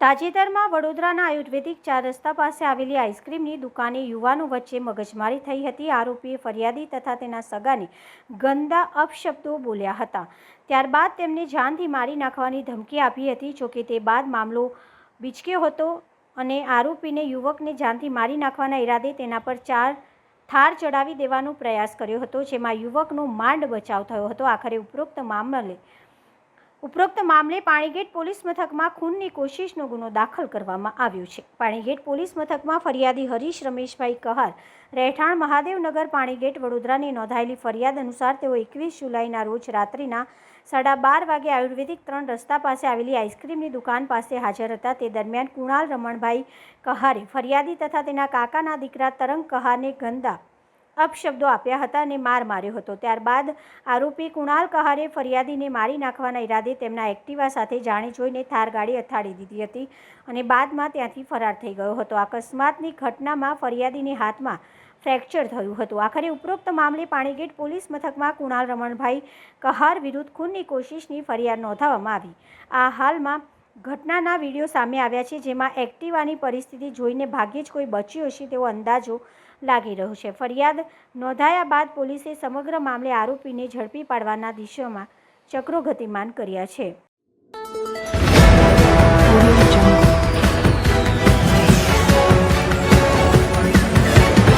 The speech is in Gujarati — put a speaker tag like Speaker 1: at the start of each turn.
Speaker 1: તાજેતરમાં વડોદરાના આયુર્વેદિક 4 રસ્તા પાસે આવેલી આઈસ્ક્રીમની દુકાને યુવાનો વચ્ચે મગજમારી થઈ હતી। આરોપીએ ફરિયાદી તથા તેના સગાને ગંદા અપશબ્દો બોલ્યા હતા। ત્યારબાદ તેમને જાનથી મારી નાખવાની ધમકી આપી હતી। જોકે તે બાદ મામલો બીચક્યો હતો અને આરોપીને યુવકને જાનથી મારી નાખવાના ઈરાદે તેના પર થાર ચડાવી દેવાનો પ્રયાસ કર્યો હતો, જેમાં યુવકનો માંડ બચાવ થયો હતો। આખરે ઉપરોક્ત મામલે પાણીગેટ પોલીસ મથકમાં ખૂનની કોશિશનો ગુનો દાખલ કરવામાં આવ્યો છે। પાણીગેટ પોલીસ મથકમાં ફરિયાદી હરીશ રમેશભાઈ કહાર, રહેઠાણ મહાદેવનગર, પાણીગેટ, વડોદરાની નોંધાયેલી ફરિયાદ અનુસાર તેઓ 21 જુલાઈના રોજ રાત્રિના 12:30 વાગે આયુર્વેદિક 3 રસ્તા પાસે આવેલી આઈસ્ક્રીમની દુકાન પાસે હાજર હતા। તે દરમિયાન કુણાલ રમણભાઈ કહારે ફરિયાદી તથા તેના કાકાના દીકરા તરંગ કહારને ગંદા અપશબ્દો આપ્યા હતા અને માર માર્યો હતો। ત્યારબાદ આરોપી કુણાલ કહારે ફરિયાદીને મારી નાખવાના ઈરાદે તેમના એક્ટિવા સાથે જાણી જોઈને થાર ગાડી અથાડી દીધી હતી અને બાદમાં ત્યાંથી ફરાર થઈ ગયો હતો। અકસ્માતની ઘટનામાં ફરિયાદીને હાથમાં ફ્રેક્ચર થયું હતું। આખરે ઉપરોક્ત મામલે પાણીગેટ પોલીસ મથકમાં કુણાલ રમણભાઈ કહાર વિરુદ્ધ ખૂનની કોશિશની ફરિયાદ નોંધાવવામાં આવી। આ હાલમાં ઘટનાના વિડીયો સામે આવ્યા છે, જેમાં એક્ટિવાની પરિસ્થિતિ જોઈને ભાગ્યે જ કોઈ બચ્યું હશે તેવો અંદાજો લાગી રહ્યો છે। ફરિયાદ નોંધાયા બાદ પોલીસે સમગ્ર મામલે આરોપીને ઝડપી પાડવાના દિશામાં ચક્રો ગતિમાન કર્યા છે।